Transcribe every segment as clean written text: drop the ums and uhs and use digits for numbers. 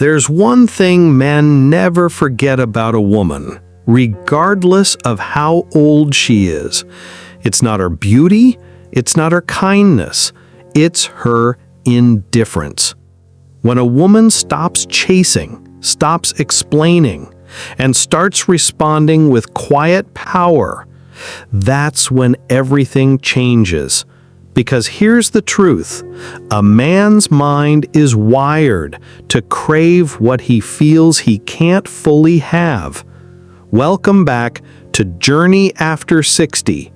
There's one thing men never forget about a woman, regardless of how old she is. It's not her beauty, it's not her kindness, it's her indifference. When a woman stops chasing, stops explaining, and starts responding with quiet power, that's when everything changes. Because here's the truth, a man's mind is wired to crave what he feels he can't fully have. Welcome back to Journey After 60.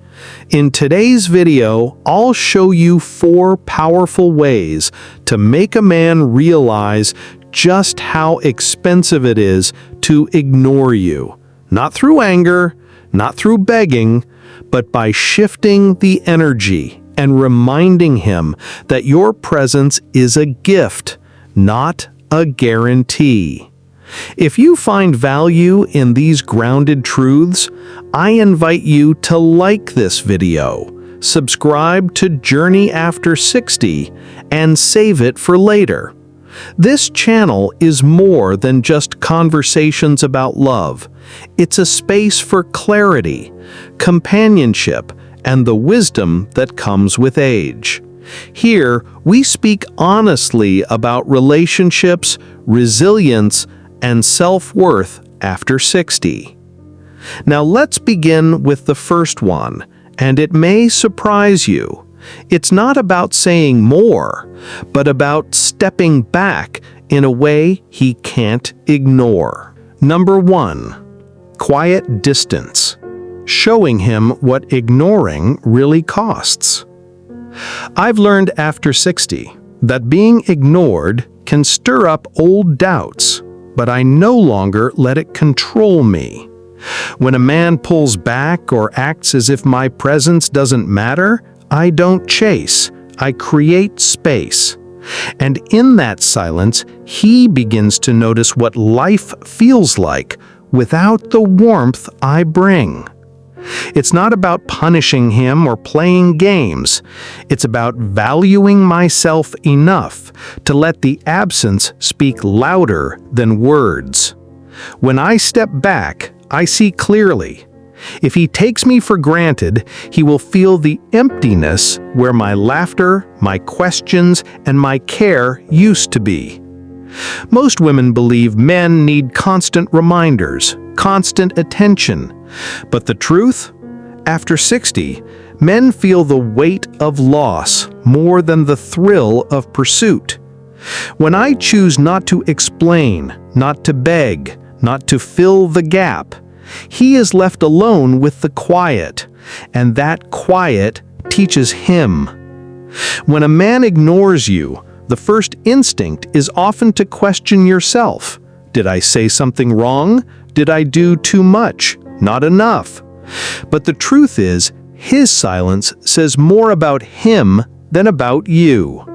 In today's video, I'll show you 4 powerful ways to make a man realize just how expensive it is to ignore you. Not through anger, not through begging, but by shifting the energy and reminding him that your presence is a gift, not a guarantee. If you find value in these grounded truths, I invite you to like this video, subscribe to Journey After 60, and save it for later. This channel is more than just conversations about love. It's a space for clarity, companionship, and the wisdom that comes with age. Here, we speak honestly about relationships, resilience, and self-worth after 60. Now let's begin with the first one, and it may surprise you. It's not about saying more, but about stepping back in a way he can't ignore. Number 1, quiet distance. Showing him what ignoring really costs. I've learned after 60 that being ignored can stir up old doubts, but I no longer let it control me. When a man pulls back or acts as if my presence doesn't matter, I don't chase, I create space. And in that silence, he begins to notice what life feels like without the warmth I bring. It's not about punishing him or playing games. It's about valuing myself enough to let the absence speak louder than words. When I step back, I see clearly. If he takes me for granted, he will feel the emptiness where my laughter, my questions, and my care used to be. Most women believe men need constant reminders, constant attention. But the truth? After 60, men feel the weight of loss more than the thrill of pursuit. When I choose not to explain, not to beg, not to fill the gap, he is left alone with the quiet, and that quiet teaches him. When a man ignores you, the first instinct is often to question yourself. Did I say something wrong? Did I do too much? Not enough. But the truth is, his silence says more about him than about you.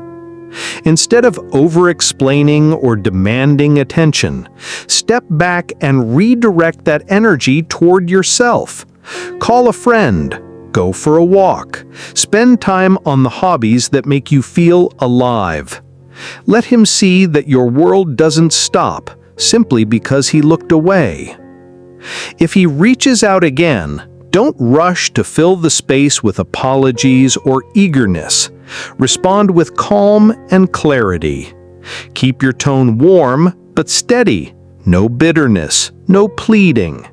Instead of over-explaining or demanding attention, step back and redirect that energy toward yourself. Call a friend, go for a walk, spend time on the hobbies that make you feel alive. Let him see that your world doesn't stop simply because he looked away. If he reaches out again, don't rush to fill the space with apologies or eagerness. Respond with calm and clarity. Keep your tone warm but steady. No bitterness, no pleading.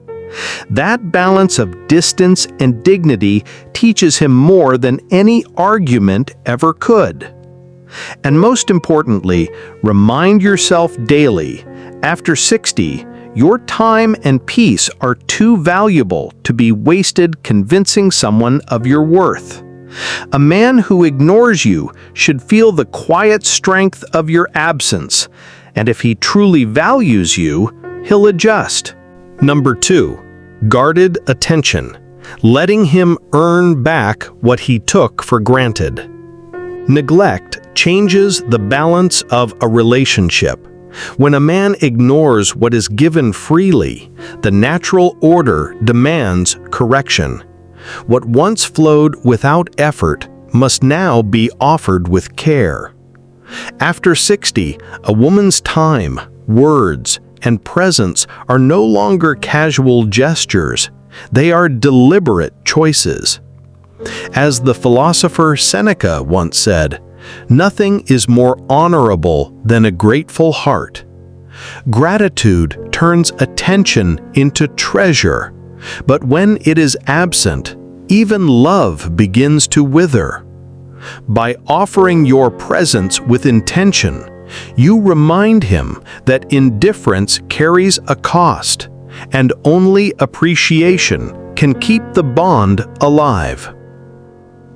That balance of distance and dignity teaches him more than any argument ever could. And most importantly, remind yourself daily, after 60, your time and peace are too valuable to be wasted convincing someone of your worth. A man who ignores you should feel the quiet strength of your absence, and if he truly values you, he'll adjust. Number 2, guarded attention, letting him earn back what he took for granted. Neglect changes the balance of a relationship. When a man ignores what is given freely, the natural order demands correction. What once flowed without effort must now be offered with care. After 60, a woman's time, words, and presence are no longer casual gestures. They are deliberate choices. As the philosopher Seneca once said, "Nothing is more honorable than a grateful heart." Gratitude turns attention into treasure, but when it is absent, even love begins to wither. By offering your presence with intention, you remind him that indifference carries a cost, and only appreciation can keep the bond alive.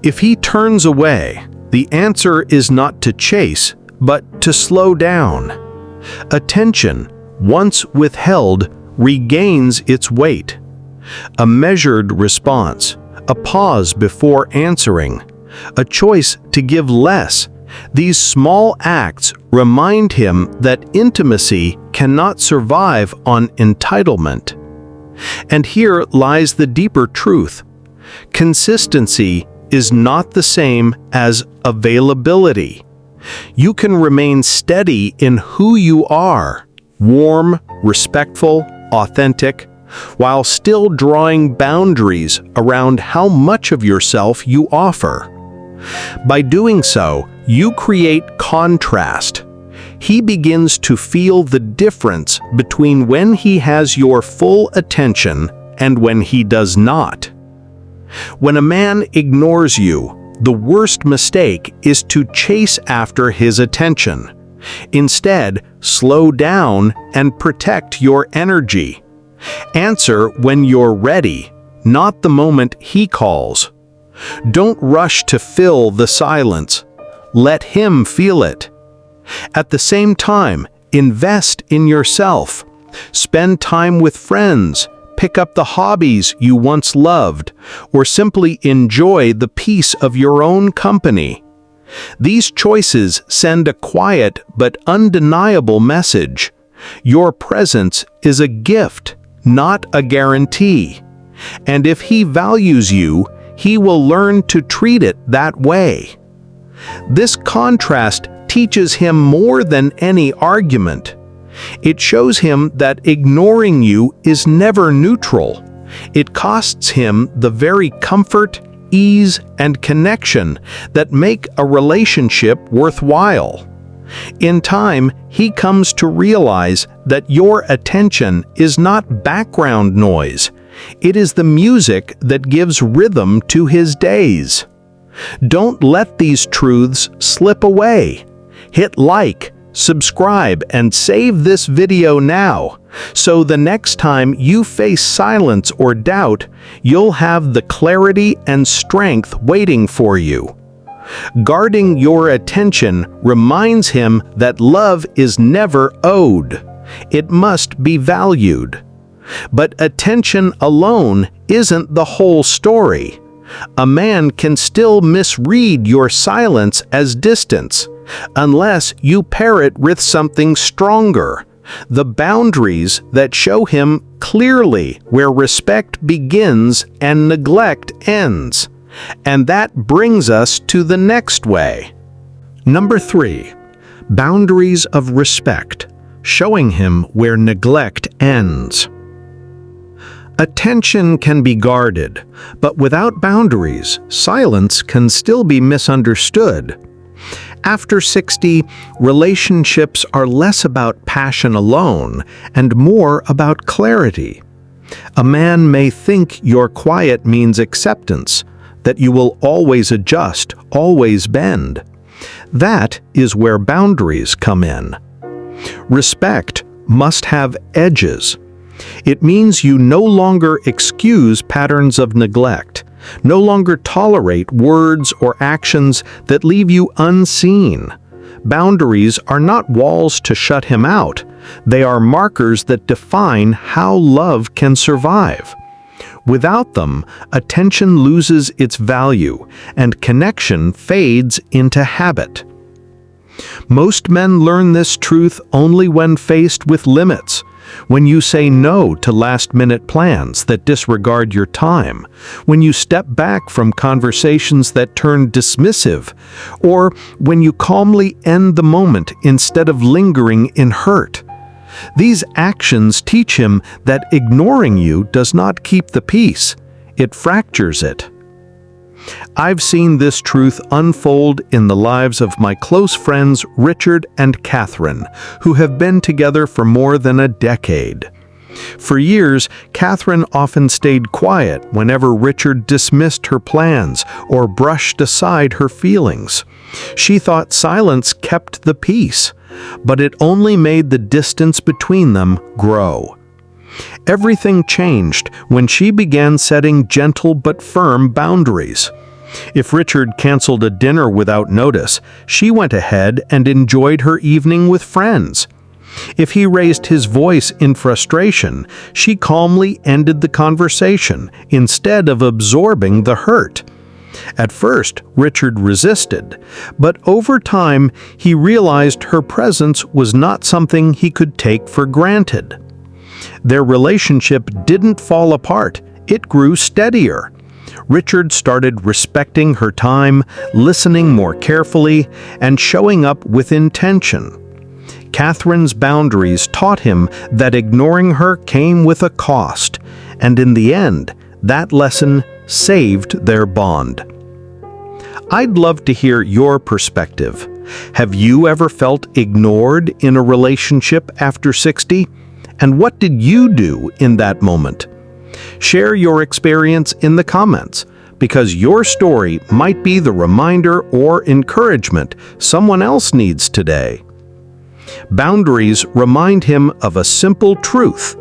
If he turns away, the answer is not to chase, but to slow down. Attention, once withheld, regains its weight. A measured response, a pause before answering, a choice to give less. These small acts remind him that intimacy cannot survive on entitlement. And here lies the deeper truth. Consistency is not the same as availability. You can remain steady in who you are, warm, respectful, authentic, while still drawing boundaries around how much of yourself you offer. By doing so, you create contrast. He begins to feel the difference between when he has your full attention and when he does not. When a man ignores you, the worst mistake is to chase after his attention. Instead, slow down and protect your energy. Answer when you're ready, not the moment he calls. Don't rush to fill the silence. Let him feel it. At the same time, invest in yourself. Spend time with friends. Pick up the hobbies you once loved, or simply enjoy the peace of your own company. These choices send a quiet but undeniable message. Your presence is a gift, not a guarantee. And if he values you, he will learn to treat it that way. This contrast teaches him more than any argument. It shows him that ignoring you is never neutral. It costs him the very comfort, ease, and connection that make a relationship worthwhile. In time, he comes to realize that your attention is not background noise. It is the music that gives rhythm to his days. Don't let these truths slip away. Hit like, subscribe, and save this video now, so the next time you face silence or doubt, you'll have the clarity and strength waiting for you. Guarding your attention reminds him that love is never owed. It must be valued. But attention alone isn't the whole story. A man can still misread your silence as distance, unless you pair it with something stronger, the boundaries that show him clearly where respect begins and neglect ends. And that brings us to the next way. Number 3. Boundaries of respect, showing him where neglect ends. Attention can be guarded, but without boundaries, silence can still be misunderstood. After 60, relationships are less about passion alone and more about clarity. A man may think your quiet means acceptance, that you will always adjust, always bend. That is where boundaries come in. Respect must have edges. It means you no longer excuse patterns of neglect, no longer tolerate words or actions that leave you unseen. Boundaries are not walls to shut him out. They are markers that define how love can survive. Without them, attention loses its value, and connection fades into habit. Most men learn this truth only when faced with limits. When you say no to last-minute plans that disregard your time, when you step back from conversations that turn dismissive, or when you calmly end the moment instead of lingering in hurt. These actions teach him that ignoring you does not keep the peace, it fractures it. I've seen this truth unfold in the lives of my close friends Richard and Catherine, who have been together for more than a decade. For years, Catherine often stayed quiet whenever Richard dismissed her plans or brushed aside her feelings. She thought silence kept the peace, but it only made the distance between them grow. Everything changed when she began setting gentle but firm boundaries. If Richard canceled a dinner without notice, she went ahead and enjoyed her evening with friends. If he raised his voice in frustration, she calmly ended the conversation instead of absorbing the hurt. At first, Richard resisted, but over time, he realized her presence was not something he could take for granted. Their relationship didn't fall apart, it grew steadier. Richard started respecting her time, listening more carefully, and showing up with intention. Catherine's boundaries taught him that ignoring her came with a cost, and in the end, that lesson saved their bond. I'd love to hear your perspective. Have you ever felt ignored in a relationship after 60? And what did you do in that moment? Share your experience in the comments, because your story might be the reminder or encouragement someone else needs today. Boundaries remind him of a simple truth.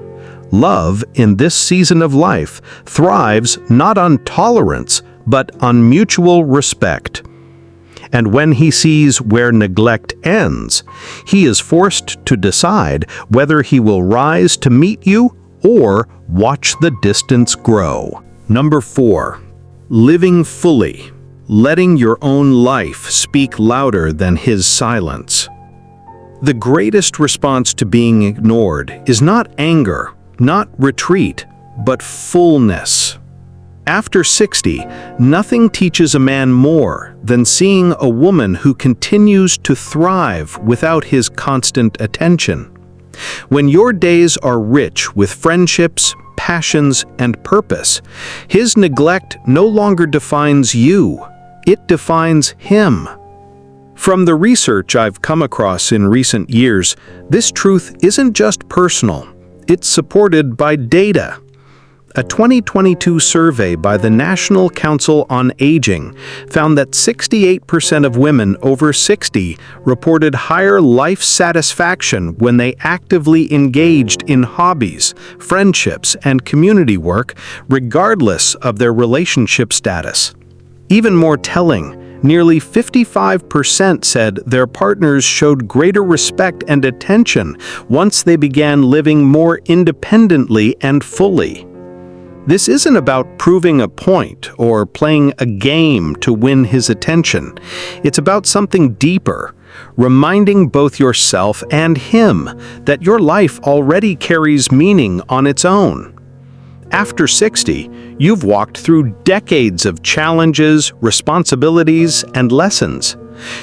Love in this season of life thrives not on tolerance, but on mutual respect. And when he sees where neglect ends, he is forced to decide whether he will rise to meet you or watch the distance grow. Number 4. Living fully. Letting your own life speak louder than his silence. The greatest response to being ignored is not anger, not retreat, but fullness. After 60, nothing teaches a man more than seeing a woman who continues to thrive without his constant attention. When your days are rich with friendships, passions, and purpose, his neglect no longer defines you, it defines him. From the research I've come across in recent years, this truth isn't just personal, it's supported by data. A 2022 survey by the National Council on Aging found that 68% of women over 60 reported higher life satisfaction when they actively engaged in hobbies, friendships, and community work, regardless of their relationship status. Even more telling, nearly 55% said their partners showed greater respect and attention once they began living more independently and fully. This isn't about proving a point or playing a game to win his attention. It's about something deeper, reminding both yourself and him that your life already carries meaning on its own. After 60, you've walked through decades of challenges, responsibilities, and lessons.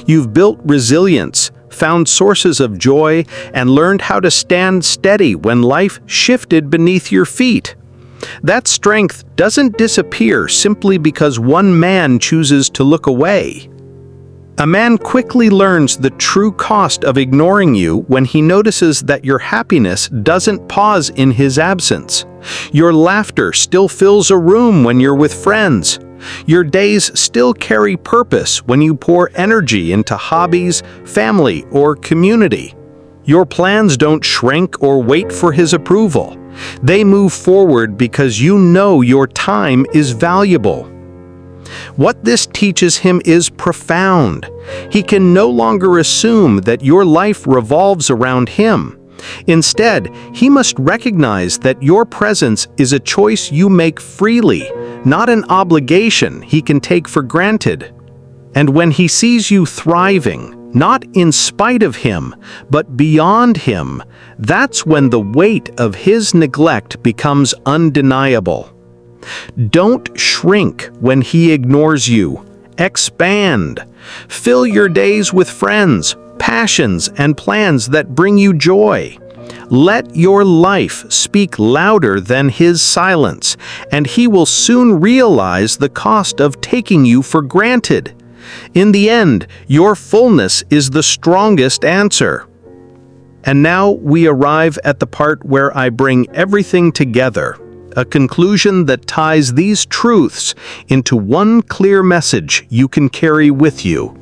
You've built resilience, found sources of joy, and learned how to stand steady when life shifted beneath your feet. That strength doesn't disappear simply because one man chooses to look away. A man quickly learns the true cost of ignoring you when he notices that your happiness doesn't pause in his absence. Your laughter still fills a room when you're with friends. Your days still carry purpose when you pour energy into hobbies, family, or community. Your plans don't shrink or wait for his approval. They move forward because you know your time is valuable. What this teaches him is profound. He can no longer assume that your life revolves around him. Instead, he must recognize that your presence is a choice you make freely, not an obligation he can take for granted. And when he sees you thriving, not in spite of him, but beyond him, that's when the weight of his neglect becomes undeniable. Don't shrink when he ignores you. Expand. Fill your days with friends, passions, and plans that bring you joy. Let your life speak louder than his silence, and he will soon realize the cost of taking you for granted. In the end, your fullness is the strongest answer. And now we arrive at the part where I bring everything together, a conclusion that ties these truths into one clear message you can carry with you.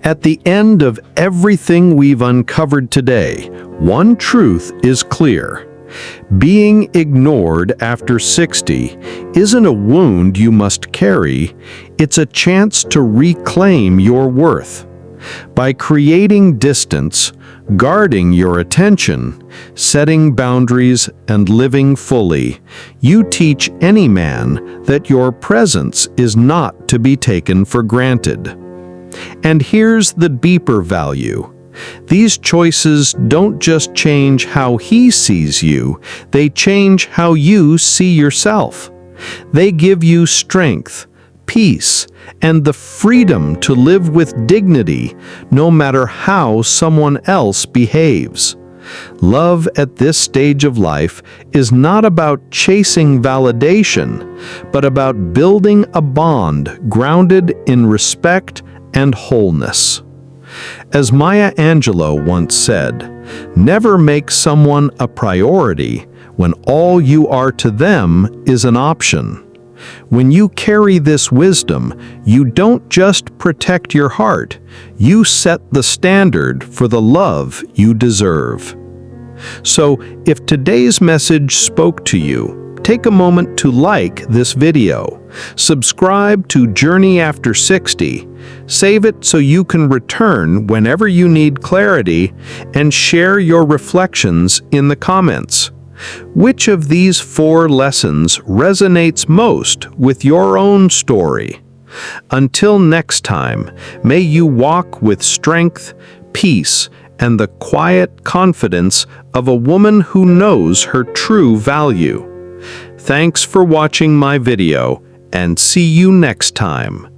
At the end of everything we've uncovered today, one truth is clear. Being ignored after 60 isn't a wound you must carry, it's a chance to reclaim your worth. By creating distance, guarding your attention, setting boundaries, and living fully, you teach any man that your presence is not to be taken for granted. And here's the deeper value. These choices don't just change how he sees you, they change how you see yourself. They give you strength, peace, and the freedom to live with dignity, no matter how someone else behaves. Love at this stage of life is not about chasing validation, but about building a bond grounded in respect and wholeness. As Maya Angelou once said, "Never make someone a priority when all you are to them is an option." When you carry this wisdom, you don't just protect your heart, you set the standard for the love you deserve. So, if today's message spoke to you, take a moment to like this video, subscribe to Journey After 60, save it so you can return whenever you need clarity, and share your reflections in the comments. Which of these 4 lessons resonates most with your own story? Until next time, may you walk with strength, peace, and the quiet confidence of a woman who knows her true value. Thanks for watching my video, and see you next time.